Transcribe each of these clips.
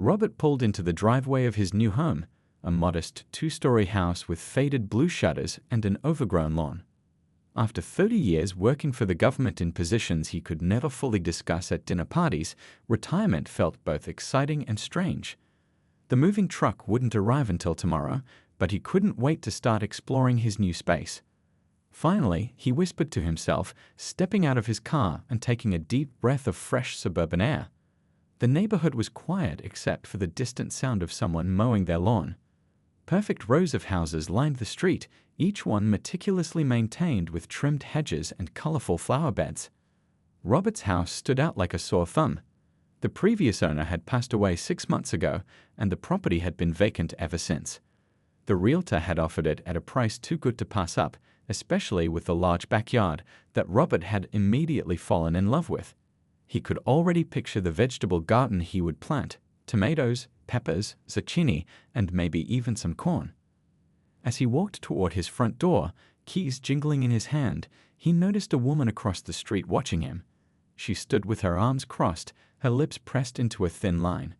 Robert pulled into the driveway of his new home, a modest two-story house with faded blue shutters and an overgrown lawn. After 30 years working for the government in positions he could never fully discuss at dinner parties, retirement felt both exciting and strange. The moving truck wouldn't arrive until tomorrow, but he couldn't wait to start exploring his new space. Finally, he whispered to himself, stepping out of his car and taking a deep breath of fresh suburban air. The neighborhood was quiet except for the distant sound of someone mowing their lawn. Perfect rows of houses lined the street, each one meticulously maintained with trimmed hedges and colorful flower beds. Robert's house stood out like a sore thumb. The previous owner had passed away 6 months ago, and the property had been vacant ever since. The realtor had offered it at a price too good to pass up, especially with the large backyard that Robert had immediately fallen in love with. He could already picture the vegetable garden he would plant: tomatoes, peppers, zucchini, and maybe even some corn. As he walked toward his front door, keys jingling in his hand, he noticed a woman across the street watching him. She stood with her arms crossed, her lips pressed into a thin line.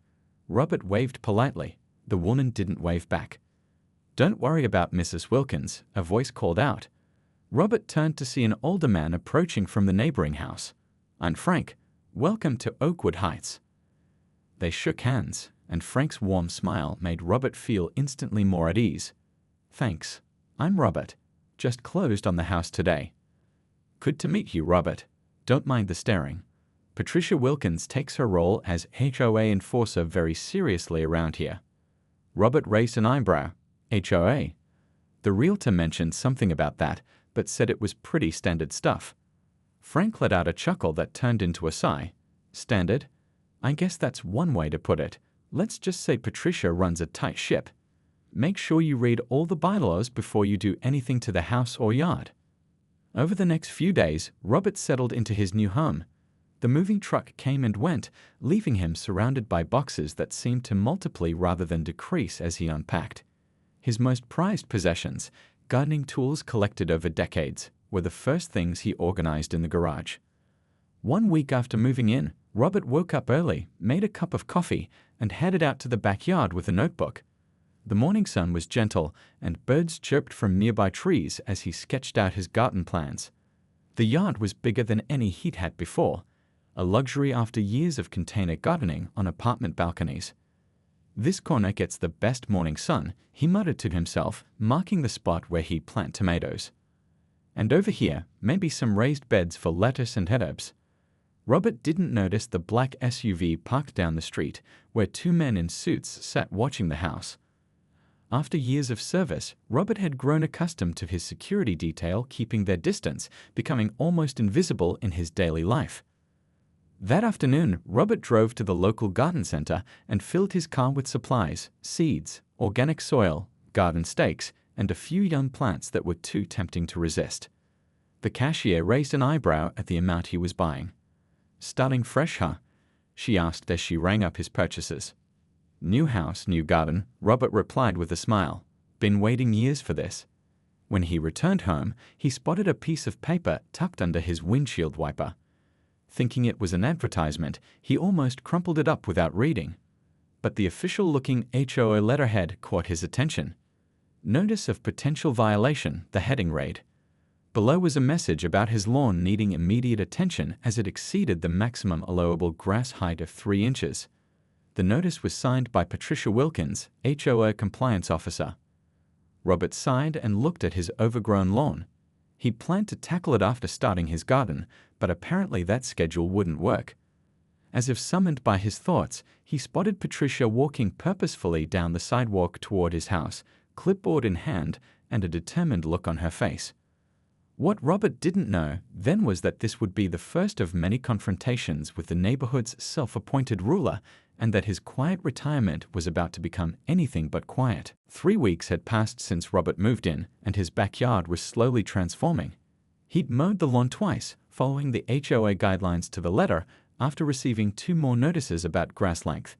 Robert waved politely. The woman didn't wave back. "Don't worry about Mrs. Wilkins," a voice called out. Robert turned to see an older man approaching from the neighboring house. "I'm Frank. Welcome to Oakwood Heights." They shook hands, and Frank's warm smile made Robert feel instantly more at ease. "Thanks. I'm Robert. Just closed on the house today." "Good to meet you, Robert. Don't mind the staring. Patricia Wilkins takes her role as HOA enforcer very seriously around here." Robert raised an eyebrow. "HOA?" The realtor mentioned something about that, but said it was pretty standard stuff. Frank let out a chuckle that turned into a sigh. "Standard? I guess that's one way to put it. Let's just say Patricia runs a tight ship. Make sure you read all the bylaws before you do anything to the house or yard." Over the next few days, Robert settled into his new home. The moving truck came and went, leaving him surrounded by boxes that seemed to multiply rather than decrease as he unpacked. His most prized possessions, gardening tools collected over decades, were the first things he organized in the garage. One week after moving in, Robert woke up early, made a cup of coffee, and headed out to the backyard with a notebook. The morning sun was gentle, and birds chirped from nearby trees as he sketched out his garden plans. The yard was bigger than any he'd had before, a luxury after years of container gardening on apartment balconies. "This corner gets the best morning sun," he muttered to himself, marking the spot where he'd plant tomatoes. "And over here, maybe some raised beds for lettuce and herbs." Robert didn't notice the black SUV parked down the street, where 2 men in suits sat watching the house. After years of service, Robert had grown accustomed to his security detail keeping their distance, becoming almost invisible in his daily life. That afternoon, Robert drove to the local garden center and filled his car with supplies: seeds, organic soil, garden stakes, and a few young plants that were too tempting to resist. The cashier raised an eyebrow at the amount he was buying. "Starting fresh, huh?" she asked as she rang up his purchases. "New house, new garden," Robert replied with a smile. "Been waiting years for this." When he returned home, he spotted a piece of paper tucked under his windshield wiper. Thinking it was an advertisement, he almost crumpled it up without reading. But the official-looking HOA letterhead caught his attention. "Notice of potential violation," the heading read. Below was a message about his lawn needing immediate attention as it exceeded the maximum allowable grass height of 3 inches. The notice was signed by Patricia Wilkins, HOA compliance officer. Robert sighed and looked at his overgrown lawn. He planned to tackle it after starting his garden, but apparently that schedule wouldn't work. As if summoned by his thoughts, he spotted Patricia walking purposefully down the sidewalk toward his house, clipboard in hand, and a determined look on her face. What Robert didn't know then was that this would be the first of many confrontations with the neighborhood's self-appointed ruler, and that his quiet retirement was about to become anything but quiet. 3 weeks had passed since Robert moved in, and his backyard was slowly transforming. He'd mowed the lawn twice, following the HOA guidelines to the letter, after receiving 2 more notices about grass length.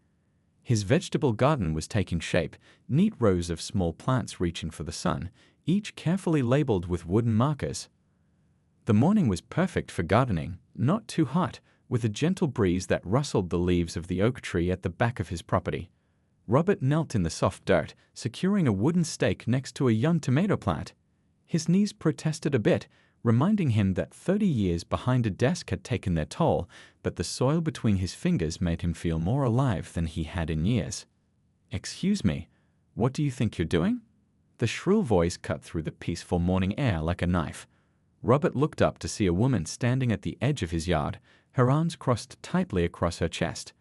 His vegetable garden was taking shape, neat rows of small plants reaching for the sun, each carefully labeled with wooden markers. The morning was perfect for gardening, not too hot, with a gentle breeze that rustled the leaves of the oak tree at the back of his property. Robert knelt in the soft dirt, securing a wooden stake next to a young tomato plant. His knees protested a bit, reminding him that 30 years behind a desk had taken their toll, but the soil between his fingers made him feel more alive than he had in years. "Excuse me, what do you think you're doing?" The shrill voice cut through the peaceful morning air like a knife. Robert looked up to see a woman standing at the edge of his yard, her arms crossed tightly across her chest.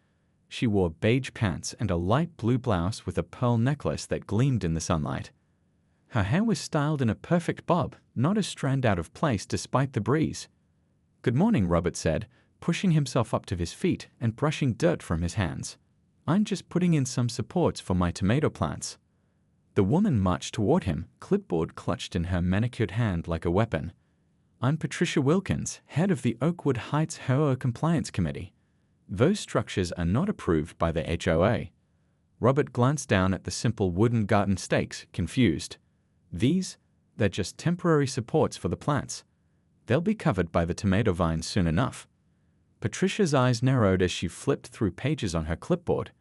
She wore beige pants and a light blue blouse with a pearl necklace that gleamed in the sunlight. Her hair was styled in a perfect bob, not a strand out of place despite the breeze. "Good morning," Robert said, pushing himself up to his feet and brushing dirt from his hands. "I'm just putting in some supports for my tomato plants." The woman marched toward him, clipboard clutched in her manicured hand like a weapon. "I'm Patricia Wilkins, head of the Oakwood Heights HOA Compliance Committee. Those structures are not approved by the HOA." Robert glanced down at the simple wooden garden stakes, confused. They're just temporary supports for the plants. They'll be covered by the tomato vines soon enough." Patricia's eyes narrowed as she flipped through pages on her clipboard.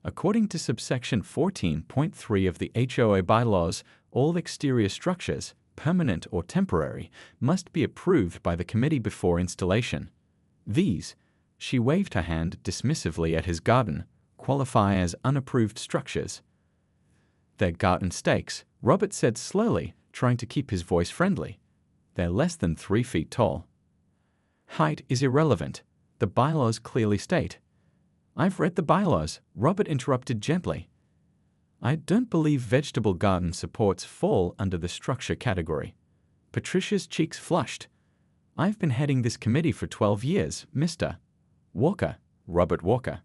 According to subsection 14.3 of the HOA bylaws, all exterior structures, permanent or temporary, must be approved by the committee before installation. She waved her hand dismissively at his garden, qualify as unapproved structures. "They're garden stakes," Robert said slowly, trying to keep his voice friendly. "They're less than 3 feet tall." "Height is irrelevant. The bylaws clearly state." "I've read the bylaws," Robert interrupted gently. "I don't believe vegetable garden supports fall under the structure category." Patricia's cheeks flushed. "I've been heading this committee for 12 years, Mr. Walker." Robert Walker.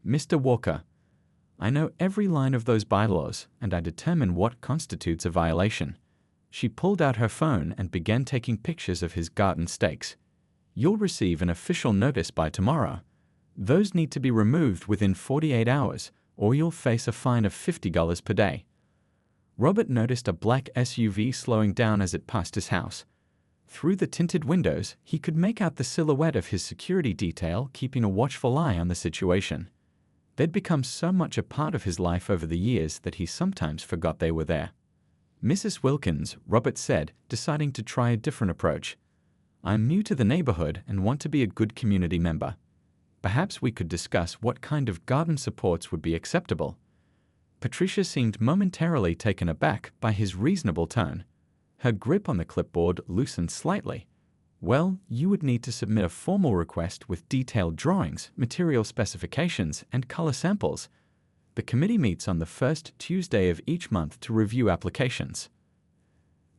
"Mr. Walker, I know every line of those bylaws, and I determine what constitutes a violation." She pulled out her phone and began taking pictures of his garden stakes. "You'll receive an official notice by tomorrow. Those need to be removed within 48 hours, or you'll face a fine of $50 per day." Robert noticed a black SUV slowing down as it passed his house. Through the tinted windows, he could make out the silhouette of his security detail keeping a watchful eye on the situation. They'd become so much a part of his life over the years that he sometimes forgot they were there. "Mrs. Wilkins," Robert said, deciding to try a different approach. "I'm new to the neighborhood and want to be a good community member. Perhaps we could discuss what kind of garden supports would be acceptable." Patricia seemed momentarily taken aback by his reasonable tone. Her grip on the clipboard loosened slightly. "Well, you would need to submit a formal request with detailed drawings, material specifications, and color samples. The committee meets on the first Tuesday of each month to review applications."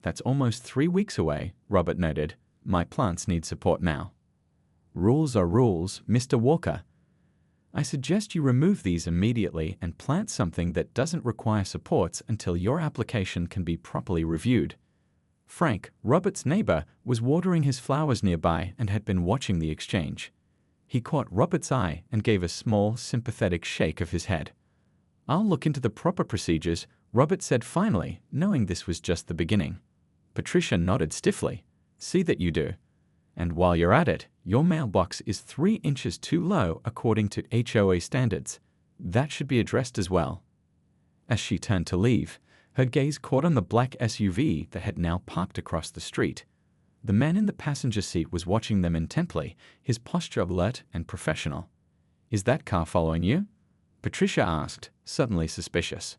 "That's almost 3 weeks away," Robert noted. "My plants need support now." "Rules are rules, Mr. Walker. I suggest you remove these immediately and plant something that doesn't require supports until your application can be properly reviewed." Frank, Robert's neighbor, was watering his flowers nearby and had been watching the exchange. He caught Robert's eye and gave a small, sympathetic shake of his head. "I'll look into the proper procedures," Robert said finally, knowing this was just the beginning. Patricia nodded stiffly. "See that you do. And while you're at it, your mailbox is 3 inches too low according to HOA standards. That should be addressed as well." As she turned to leave, her gaze caught on the black SUV that had now parked across the street. The man in the passenger seat was watching them intently, his posture alert and professional. "Is that car following you?" Patricia asked, suddenly suspicious.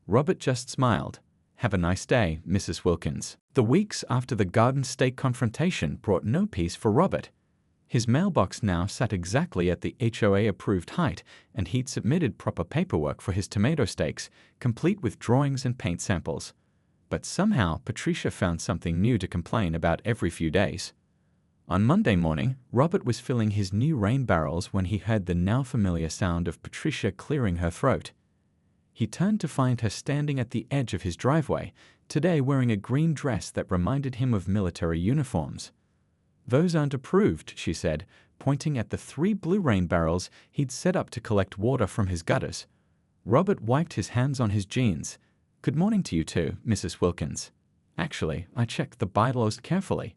Robert just smiled. "Have a nice day, Mrs. Wilkins." The weeks after the garden stake confrontation brought no peace for Robert. His mailbox now sat exactly at the HOA-approved height, and he'd submitted proper paperwork for his tomato stakes, complete with drawings and paint samples. But somehow Patricia found something new to complain about every few days. On Monday morning, Robert was filling his new rain barrels when he heard the now familiar sound of Patricia clearing her throat. He turned to find her standing at the edge of his driveway, today wearing a green dress that reminded him of military uniforms. "Those aren't approved," she said, pointing at the 3 blue rain barrels he'd set up to collect water from his gutters. Robert wiped his hands on his jeans. "Good morning to you too, Mrs. Wilkins. Actually, I checked the bylaws carefully.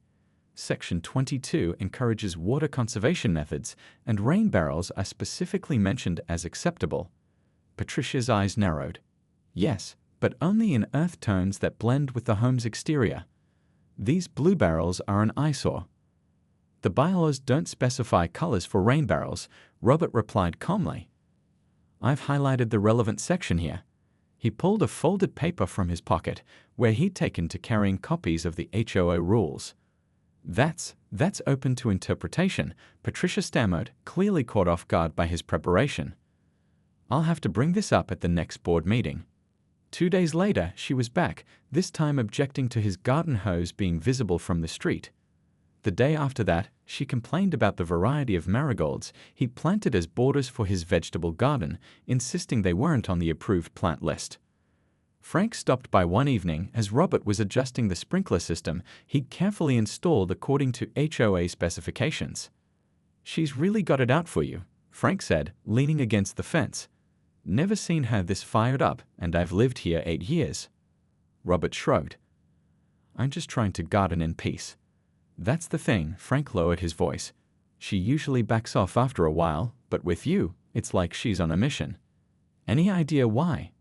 Section 22 encourages water conservation methods, and rain barrels are specifically mentioned as acceptable. Patricia's eyes narrowed. Yes, but only in earth tones that blend with the home's exterior. These blue barrels are an eyesore. The bylaws don't specify colors for rain barrels, Robert replied calmly. I've highlighted the relevant section here. He pulled a folded paper from his pocket, where he'd taken to carrying copies of the HOA rules. That's open to interpretation, Patricia stammered, clearly caught off guard by his preparation. I'll have to bring this up at the next board meeting. 2 days later, she was back, this time objecting to his garden hose being visible from the street. The day after that, she complained about the variety of marigolds he'd planted as borders for his vegetable garden, insisting they weren't on the approved plant list. Frank stopped by one evening as Robert was adjusting the sprinkler system he'd carefully installed according to HOA specifications. She's really got it out for you, Frank said, leaning against the fence. Never seen her this fired up, and I've lived here 8 years. Robert shrugged. I'm just trying to garden in peace. That's the thing, Frank lowered his voice. She usually backs off after a while, but with you, it's like she's on a mission. Any idea why?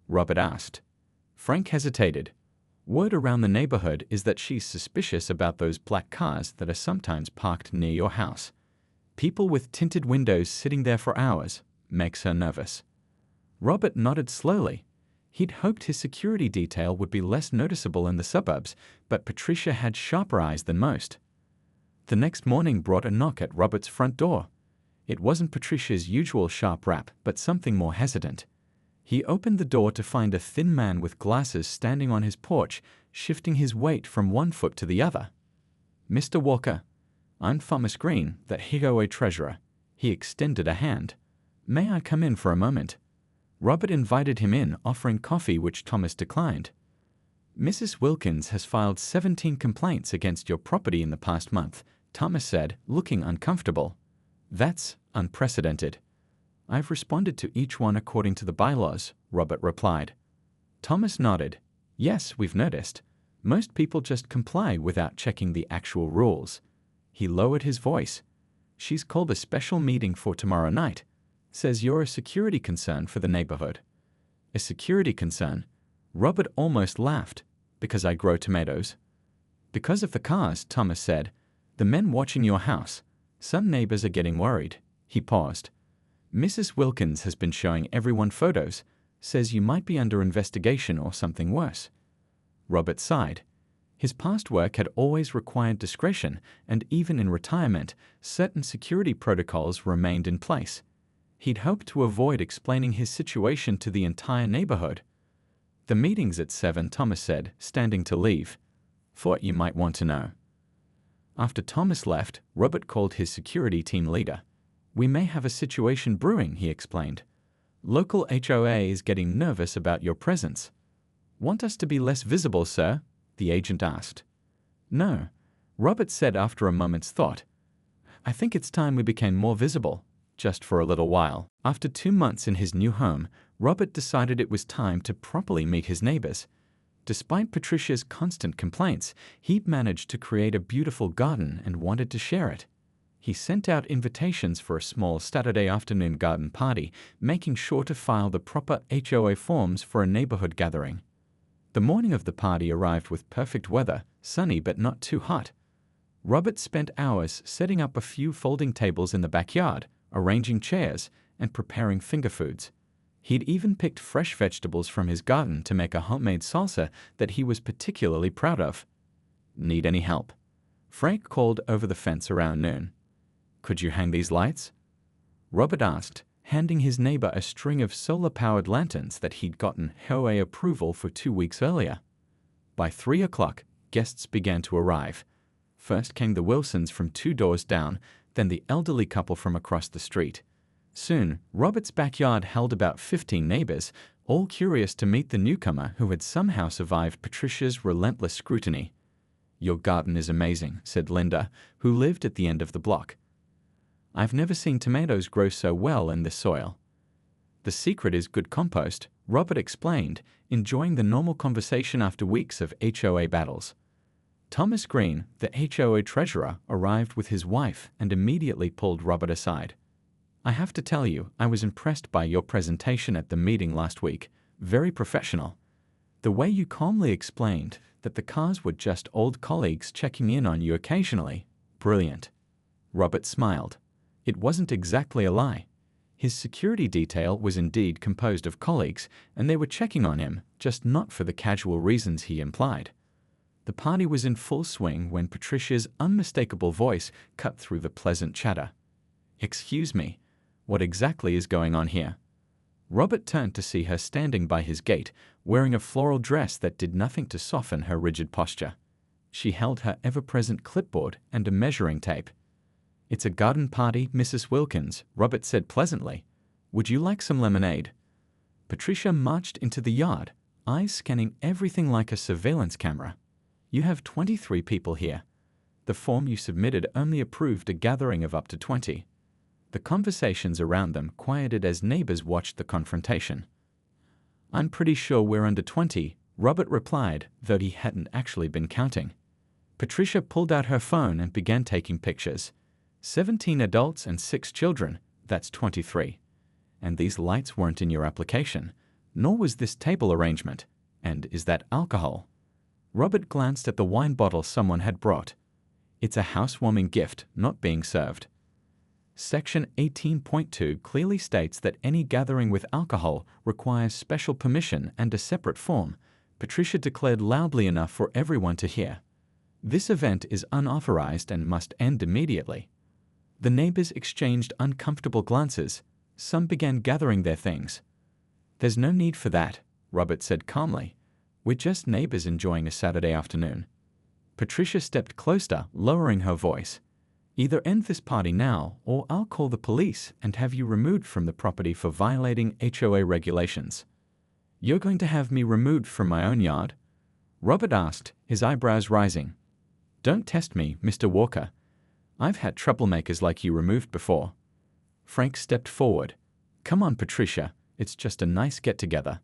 Robert asked. Frank hesitated. Word around the neighborhood is that she's suspicious about those black cars that are sometimes parked near your house. People with tinted windows sitting there for hours makes her nervous. Robert nodded slowly. He'd hoped his security detail would be less noticeable in the suburbs, but Patricia had sharper eyes than most. The next morning brought a knock at Robert's front door. It wasn't Patricia's usual sharp rap, but something more hesitant. He opened the door to find a thin man with glasses standing on his porch, shifting his weight from one foot to the other. Mr. Walker, I'm Thomas Green, the HOA treasurer. He extended a hand. May I come in for a moment? Robert invited him in, offering coffee, which Thomas declined. Mrs. Wilkins has filed 17 complaints against your property in the past month, Thomas said, looking uncomfortable. That's unprecedented. I've responded to each one according to the bylaws, Robert replied. Thomas nodded. Yes, we've noticed. Most people just comply without checking the actual rules. He lowered his voice. She's called a special meeting for tomorrow night. Says you're a security concern for the neighborhood. A security concern? Robert almost laughed. Because I grow tomatoes. Because of the cars, Thomas said. The men watching your house. Some neighbors are getting worried. He paused. Mrs. Wilkins has been showing everyone photos. Says you might be under investigation or something worse. Robert sighed. His past work had always required discretion, and even in retirement, certain security protocols remained in place. He'd hoped to avoid explaining his situation to the entire neighborhood. The meeting's at 7, Thomas said, standing to leave. Thought you might want to know. After Thomas left, Robert called his security team leader. We may have a situation brewing, he explained. Local HOA is getting nervous about your presence. Want us to be less visible, sir? The agent asked. No, Robert said after a moment's thought. I think it's time we became more visible, just for a little while. After 2 months in his new home, Robert decided it was time to properly meet his neighbors. Despite Patricia's constant complaints, he'd managed to create a beautiful garden and wanted to share it. He sent out invitations for a small Saturday afternoon garden party, making sure to file the proper HOA forms for a neighborhood gathering. The morning of the party arrived with perfect weather, sunny but not too hot. Robert spent hours setting up a few folding tables in the backyard, arranging chairs, and preparing finger foods. He'd even picked fresh vegetables from his garden to make a homemade salsa that he was particularly proud of. Need any help? Frank called over the fence around noon. Could you hang these lights? Robert asked, handing his neighbor a string of solar-powered lanterns that he'd gotten HOA approval for 2 weeks earlier. By 3 o'clock, guests began to arrive. First came the Wilsons from 2 doors down, then the elderly couple from across the street. Soon, Robert's backyard held about 15 neighbors, all curious to meet the newcomer who had somehow survived Patricia's relentless scrutiny. Your garden is amazing, said Linda, who lived at the end of the block. I've never seen tomatoes grow so well in this soil. The secret is good compost, Robert explained, enjoying the normal conversation after weeks of HOA battles. Thomas Green, the HOA treasurer, arrived with his wife and immediately pulled Robert aside. "I have to tell you, I was impressed by your presentation at the meeting last week. Very professional. The way you calmly explained that the cars were just old colleagues checking in on you occasionally. Brilliant." Robert smiled. It wasn't exactly a lie. His security detail was indeed composed of colleagues, and they were checking on him, just not for the casual reasons he implied. The party was in full swing when Patricia's unmistakable voice cut through the pleasant chatter. "Excuse me, what exactly is going on here?" Robert turned to see her standing by his gate, wearing a floral dress that did nothing to soften her rigid posture. She held her ever-present clipboard and a measuring tape. "It's a garden party, Mrs. Wilkins," Robert said pleasantly. "Would you like some lemonade?" Patricia marched into the yard, eyes scanning everything like a surveillance camera. "You have 23 people here. The form you submitted only approved a gathering of up to 20. The conversations around them quieted as neighbors watched the confrontation. "I'm pretty sure we're under 20, Robert replied, though he hadn't actually been counting. Patricia pulled out her phone and began taking pictures. 17 adults and 6 children, that's 23. And these lights weren't in your application, nor was this table arrangement. And is that alcohol?" Robert glanced at the wine bottle someone had brought. "It's a housewarming gift, not being served." Section 18.2 clearly states that any gathering with alcohol requires special permission and a separate form, Patricia declared loudly enough for everyone to hear. "This event is unauthorized and must end immediately." The neighbors exchanged uncomfortable glances. Some began gathering their things. "There's no need for that," Robert said calmly. "We're just neighbors enjoying a Saturday afternoon." Patricia stepped closer, lowering her voice. "Either end this party now, or I'll call the police and have you removed from the property for violating HOA regulations." "You're going to have me removed from my own yard?" Robert asked, his eyebrows rising. "Don't test me, Mr. Walker. I've had troublemakers like you removed before." Frank stepped forward. "Come on, Patricia. It's just a nice get-together."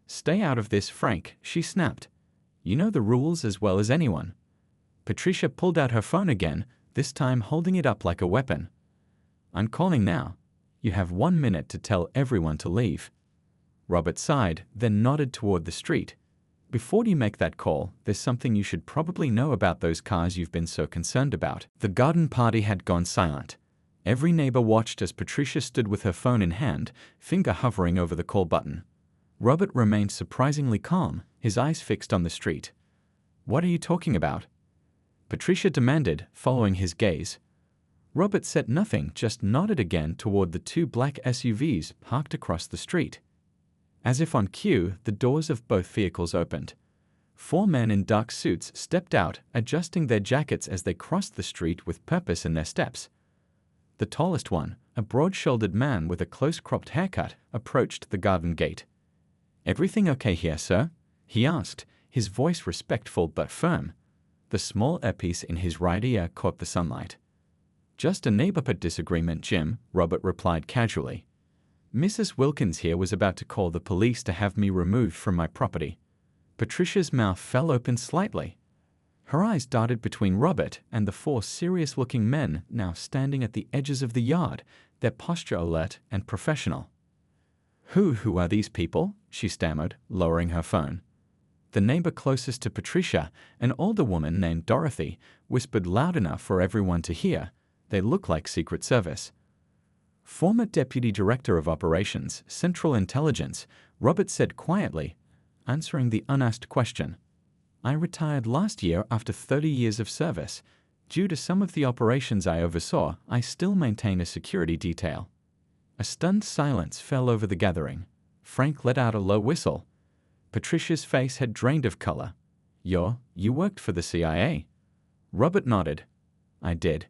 "Stay out of this, Frank," she snapped. "You know the rules as well as anyone." Patricia pulled out her phone again, this time holding it up like a weapon. "I'm calling now. You have 1 minute to tell everyone to leave." Robert sighed, then nodded toward the street. "Before you make that call, there's something you should probably know about those cars you've been so concerned about." The garden party had gone silent. Every neighbor watched as Patricia stood with her phone in hand, finger hovering over the call button. Robert remained surprisingly calm, his eyes fixed on the street. "What are you talking about?" Patricia demanded, following his gaze. Robert said nothing, just nodded again toward the 2 black SUVs parked across the street. As if on cue, the doors of both vehicles opened. 4 men in dark suits stepped out, adjusting their jackets as they crossed the street with purpose in their steps. The tallest one, a broad-shouldered man with a close-cropped haircut, approached the garden gate. "Everything okay here, sir?" he asked, his voice respectful but firm. The small earpiece in his right ear caught the sunlight. "Just a neighborhood disagreement, Jim," Robert replied casually. "Mrs. Wilkins here was about to call the police to have me removed from my property." Patricia's mouth fell open slightly. Her eyes darted between Robert and the 4 serious-looking men now standing at the edges of the yard, their posture alert and professional. Who are these people?" she stammered, lowering her phone. The neighbor closest to Patricia, an older woman named Dorothy, whispered loud enough for everyone to hear. "They look like Secret Service." "Former Deputy Director of Operations, Central Intelligence," Robert said quietly, answering the unasked question. "I retired last year after 30 years of service. Due to some of the operations I oversaw, I still maintain a security detail." A stunned silence fell over the gathering. Frank let out a low whistle. Patricia's face had drained of color. You worked for the CIA?" Robert nodded. "I did.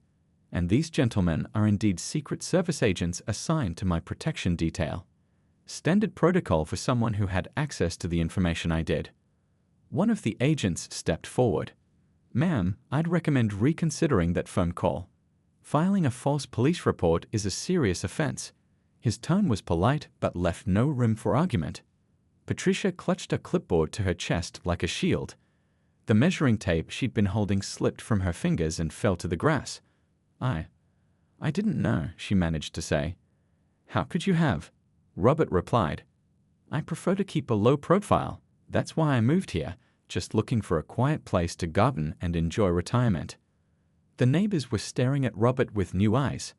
And these gentlemen are indeed Secret Service agents assigned to my protection detail. Standard protocol for someone who had access to the information I did." One of the agents stepped forward. "Ma'am, I'd recommend reconsidering that phone call. Filing a false police report is a serious offense." His tone was polite but left no room for argument. Patricia clutched a clipboard to her chest like a shield. The measuring tape she'd been holding slipped from her fingers and fell to the grass. I didn't know," she managed to say. "How could you have?" Robert replied. "I prefer to keep a low profile. That's why I moved here, just looking for a quiet place to garden and enjoy retirement." The neighbors were staring at Robert with new eyes.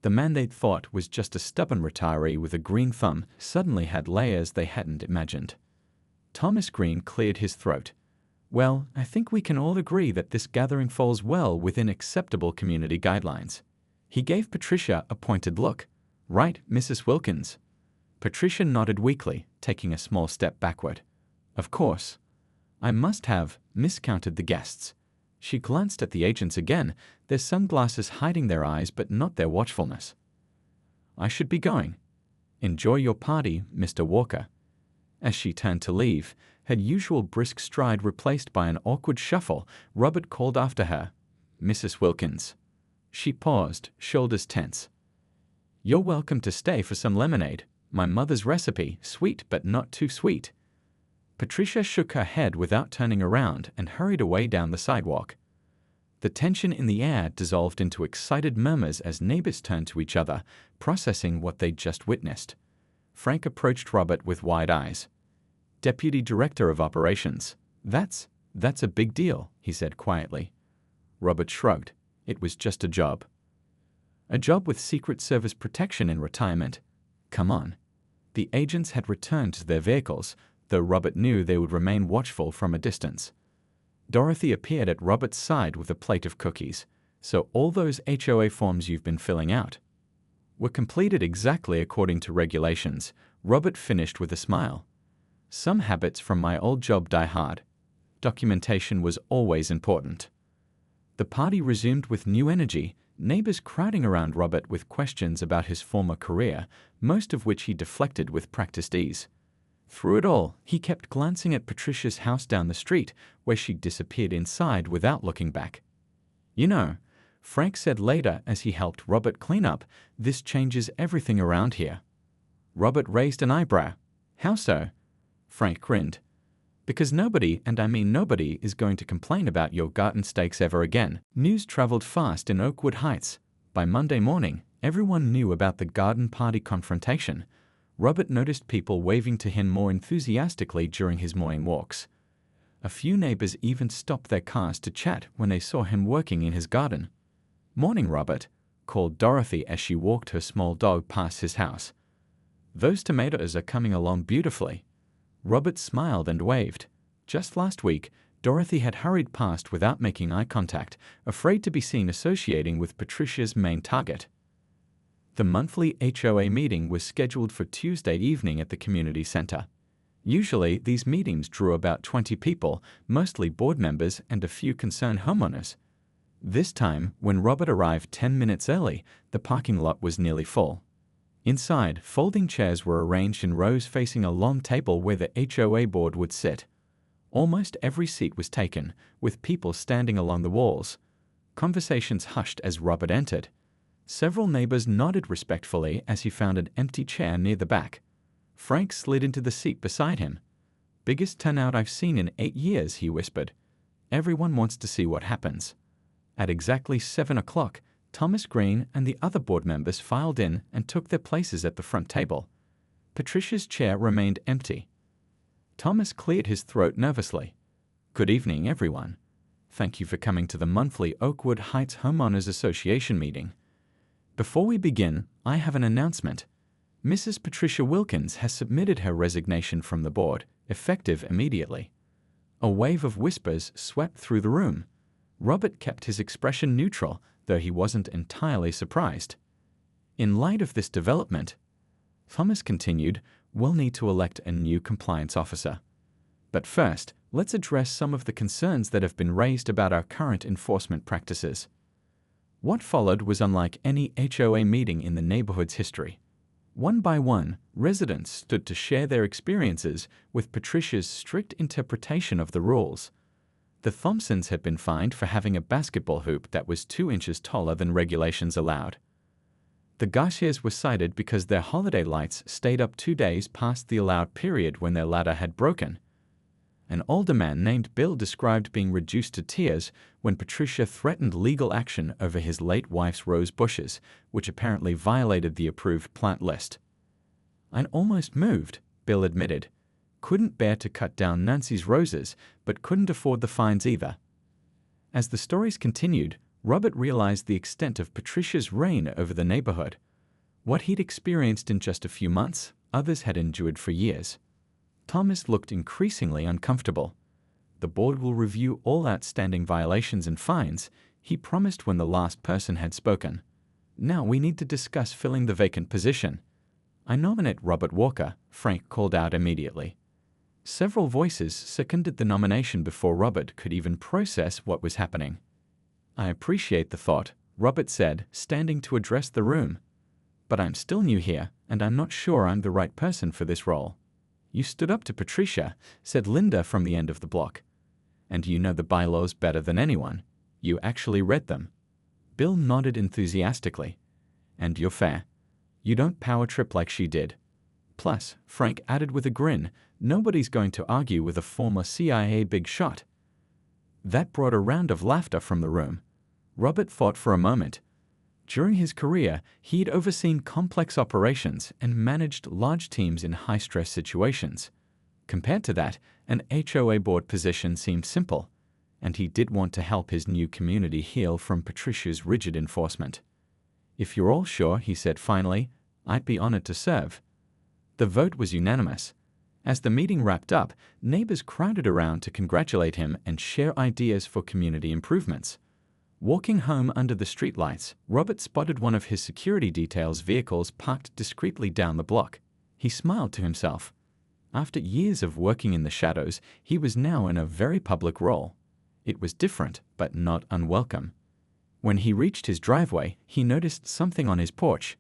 The man they'd thought was just a stubborn retiree with a green thumb suddenly had layers they hadn't imagined. Thomas Green cleared his throat. "Well, I think we can all agree that this gathering falls well within acceptable community guidelines." He gave Patricia a pointed look. "Right, Mrs. Wilkins?" Patricia nodded weakly, taking a small step backward. "Of course. I must have miscounted the guests." She glanced at the agents again, their sunglasses hiding their eyes but not their watchfulness. "I should be going. Enjoy your party, Mr. Walker." As she turned to leave, her usual brisk stride replaced by an awkward shuffle, Robert called after her, "Mrs. Wilkins." She paused, shoulders tense. "You're welcome to stay for some lemonade. My mother's recipe, sweet but not too sweet." Patricia shook her head without turning around and hurried away down the sidewalk. The tension in the air dissolved into excited murmurs as neighbors turned to each other, processing what they'd just witnessed. Frank approached Robert with wide eyes. "Deputy Director of Operations. That's a big deal," he said quietly. Robert shrugged. It was just a job. A job with Secret Service protection in retirement. Come on. The agents had returned to their vehicles, though Robert knew they would remain watchful from a distance. Dorothy appeared at Robert's side with a plate of cookies. "So all those HOA forms you've been filling out were completed exactly according to regulations," Robert finished with a smile. "Some habits from my old job die hard. Documentation was always important." The party resumed with new energy, neighbors crowding around Robert with questions about his former career, most of which he deflected with practiced ease. Through it all, he kept glancing at Patricia's house down the street, where she disappeared inside without looking back. "You know," Frank said later as he helped Robert clean up, "this changes everything around here." Robert raised an eyebrow. "How so?" Frank grinned. "Because nobody, and I mean nobody, is going to complain about your garden stakes ever again." News traveled fast in Oakwood Heights. By Monday morning, everyone knew about the garden party confrontation. Robert noticed people waving to him more enthusiastically during his morning walks. A few neighbors even stopped their cars to chat when they saw him working in his garden. "Morning, Robert," called Dorothy as she walked her small dog past his house. "Those tomatoes are coming along beautifully." Robert smiled and waved. Just last week, Dorothy had hurried past without making eye contact, afraid to be seen associating with Patricia's main target. The monthly HOA meeting was scheduled for Tuesday evening at the community center. Usually, these meetings drew about 20 people, mostly board members and a few concerned homeowners. This time, when Robert arrived 10 minutes early, the parking lot was nearly full. Inside, folding chairs were arranged in rows facing a long table where the HOA board would sit. Almost every seat was taken, with people standing along the walls. Conversations hushed as Robert entered. Several neighbors nodded respectfully as he found an empty chair near the back. Frank slid into the seat beside him. "Biggest turnout I've seen in 8 years," he whispered. "Everyone wants to see what happens." At exactly 7 o'clock, Thomas Green and the other board members filed in and took their places at the front table. Patricia's chair remained empty. Thomas cleared his throat nervously. "Good evening, everyone. Thank you for coming to the monthly Oakwood Heights Homeowners Association meeting. Before we begin, I have an announcement. Mrs. Patricia Wilkins has submitted her resignation from the board, effective immediately." A wave of whispers swept through the room. Robert kept his expression neutral, though he wasn't entirely surprised. "In light of this development," Thomas continued, "we'll need to elect a new compliance officer. But first, let's address some of the concerns that have been raised about our current enforcement practices." What followed was unlike any HOA meeting in the neighborhood's history. One by one, residents stood to share their experiences with Patricia's strict interpretation of the rules. The Thompsons had been fined for having a basketball hoop that was 2 inches taller than regulations allowed. The Garcias were cited because their holiday lights stayed up 2 days past the allowed period when their ladder had broken. An older man named Bill described being reduced to tears when Patricia threatened legal action over his late wife's rose bushes, which apparently violated the approved plant list. "I almost moved," Bill admitted. "Couldn't bear to cut down Nancy's roses, but couldn't afford the fines either." As the stories continued, Robert realized the extent of Patricia's reign over the neighborhood. What he'd experienced in just a few months, others had endured for years. Thomas looked increasingly uncomfortable. "The board will review all outstanding violations and fines," he promised when the last person had spoken. "Now we need to discuss filling the vacant position." "I nominate Robert Walker," Frank called out immediately. Several voices seconded the nomination before Robert could even process what was happening. "I appreciate the thought," Robert said, standing to address the room. "But I'm still new here, and I'm not sure I'm the right person for this role." "You stood up to Patricia," said Linda from the end of the block. "And you know the bylaws better than anyone. You actually read them." Bill nodded enthusiastically. "And you're fair. You don't power trip like she did." "Plus," Frank added with a grin, "nobody's going to argue with a former CIA big shot." That brought a round of laughter from the room. Robert thought for a moment. During his career, he'd overseen complex operations and managed large teams in high-stress situations. Compared to that, an HOA board position seemed simple, and he did want to help his new community heal from Patricia's rigid enforcement. "If you're all sure," he said finally, "I'd be honored to serve." The vote was unanimous. As the meeting wrapped up, neighbors crowded around to congratulate him and share ideas for community improvements. Walking home under the streetlights, Robert spotted one of his security detail's vehicles parked discreetly down the block. He smiled to himself. After years of working in the shadows, he was now in a very public role. It was different, but not unwelcome. When he reached his driveway, he noticed something on his porch.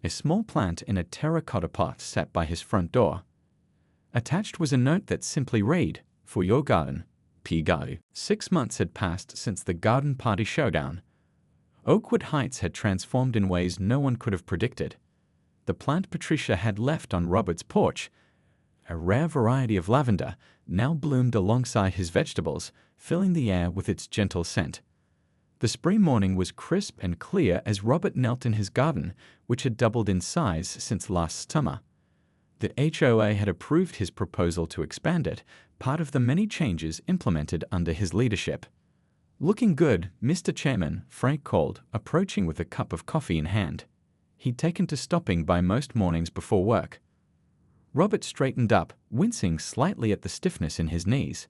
A small plant in a terracotta pot sat by his front door. Attached was a note that simply read, "For your garden, P. Gadu." 6 months had passed since the garden party showdown. Oakwood Heights had transformed in ways no one could have predicted. The plant Patricia had left on Robert's porch, a rare variety of lavender, now bloomed alongside his vegetables, filling the air with its gentle scent. The spring morning was crisp and clear as Robert knelt in his garden, which had doubled in size since last summer. The HOA had approved his proposal to expand it, part of the many changes implemented under his leadership. "Looking good, Mr. Chairman," Frank called, approaching with a cup of coffee in hand. He'd taken to stopping by most mornings before work. Robert straightened up, wincing slightly at the stiffness in his knees.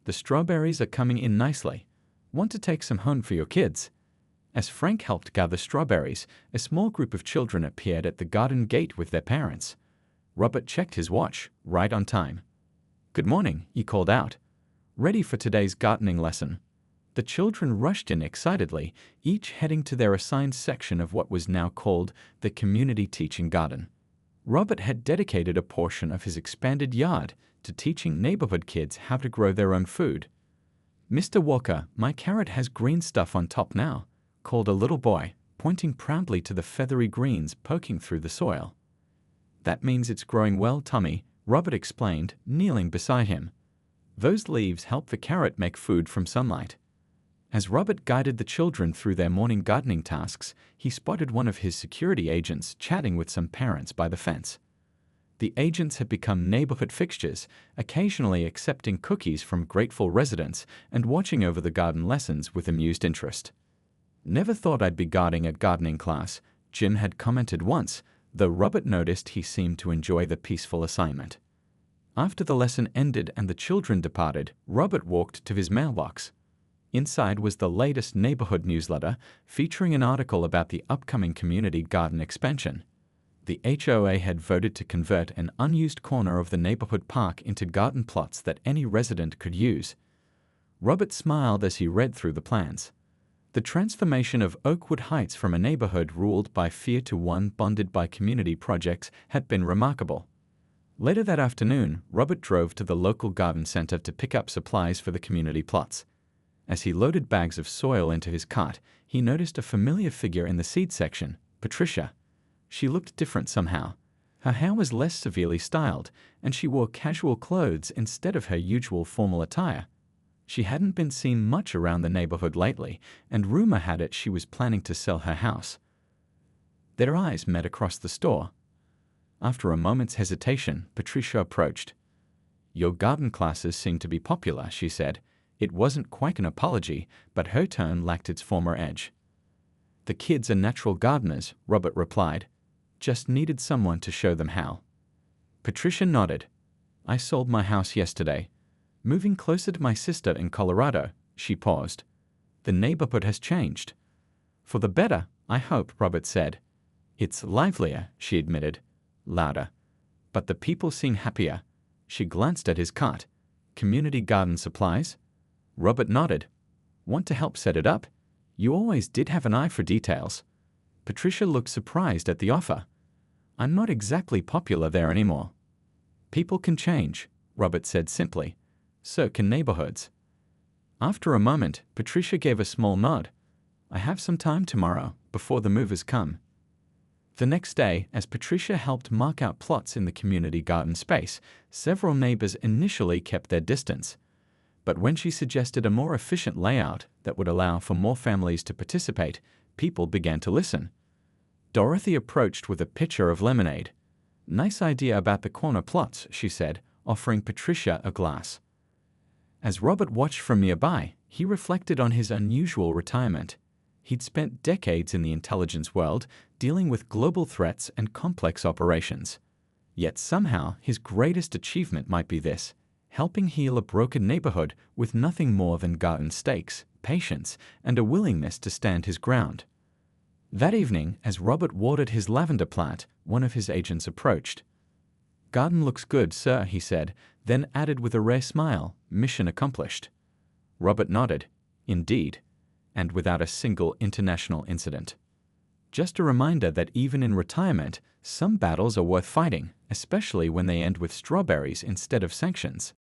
"The strawberries are coming in nicely. Want to take some home for your kids?" As Frank helped gather strawberries, a small group of children appeared at the garden gate with their parents. Robert checked his watch, right on time. "Good morning," he called out. "Ready for today's gardening lesson?" The children rushed in excitedly, each heading to their assigned section of what was now called the Community Teaching Garden. Robert had dedicated a portion of his expanded yard to teaching neighborhood kids how to grow their own food. "Mr. Walker, my carrot has green stuff on top now," called a little boy, pointing proudly to the feathery greens poking through the soil. "That means it's growing well, Tommy," Robert explained, kneeling beside him. "Those leaves help the carrot make food from sunlight." As Robert guided the children through their morning gardening tasks, he spotted one of his security agents chatting with some parents by the fence. The agents had become neighborhood fixtures, occasionally accepting cookies from grateful residents and watching over the garden lessons with amused interest. "Never thought I'd be guarding a gardening class," Jim had commented once, though Robert noticed he seemed to enjoy the peaceful assignment. After the lesson ended and the children departed, Robert walked to his mailbox. Inside was the latest neighborhood newsletter featuring an article about the upcoming community garden expansion. The HOA had voted to convert an unused corner of the neighborhood park into garden plots that any resident could use. Robert smiled as he read through the plans. The transformation of Oakwood Heights from a neighborhood ruled by fear to one bonded by community projects had been remarkable. Later that afternoon, Robert drove to the local garden center to pick up supplies for the community plots. As he loaded bags of soil into his cart, he noticed a familiar figure in the seed section, Patricia. She looked different somehow. Her hair was less severely styled, and she wore casual clothes instead of her usual formal attire. She hadn't been seen much around the neighborhood lately, and rumor had it she was planning to sell her house. Their eyes met across the store. After a moment's hesitation, Patricia approached. "Your garden classes seem to be popular," she said. It wasn't quite an apology, but her tone lacked its former edge. "The kids are natural gardeners," Robert replied. "Just needed someone to show them how." Patricia nodded. "I sold my house yesterday. Moving closer to my sister in Colorado." She paused. "The neighborhood has changed." "For the better, I hope," Robert said. "It's livelier," she admitted, louder. "But the people seem happier." She glanced at his cart. "Community garden supplies?" Robert nodded. "Want to help set it up? You always did have an eye for details." Patricia looked surprised at the offer. "I'm not exactly popular there anymore." "People can change," Robert said simply. "So can neighborhoods." After a moment, Patricia gave a small nod. "I have some time tomorrow, before the movers come." The next day, as Patricia helped mark out plots in the community garden space, several neighbors initially kept their distance. But when she suggested a more efficient layout that would allow for more families to participate, people began to listen. Dorothy approached with a pitcher of lemonade. "Nice idea about the corner plots," she said, offering Patricia a glass. As Robert watched from nearby, he reflected on his unusual retirement. He'd spent decades in the intelligence world, dealing with global threats and complex operations. Yet somehow his greatest achievement might be this: helping heal a broken neighborhood with nothing more than garden stakes, patience, and a willingness to stand his ground. That evening, as Robert watered his lavender plant, one of his agents approached. "Garden looks good, sir," he said, then added with a rare smile, "Mission accomplished." Robert nodded. "Indeed," and without a single international incident. Just a reminder that even in retirement, some battles are worth fighting, especially when they end with strawberries instead of sanctions.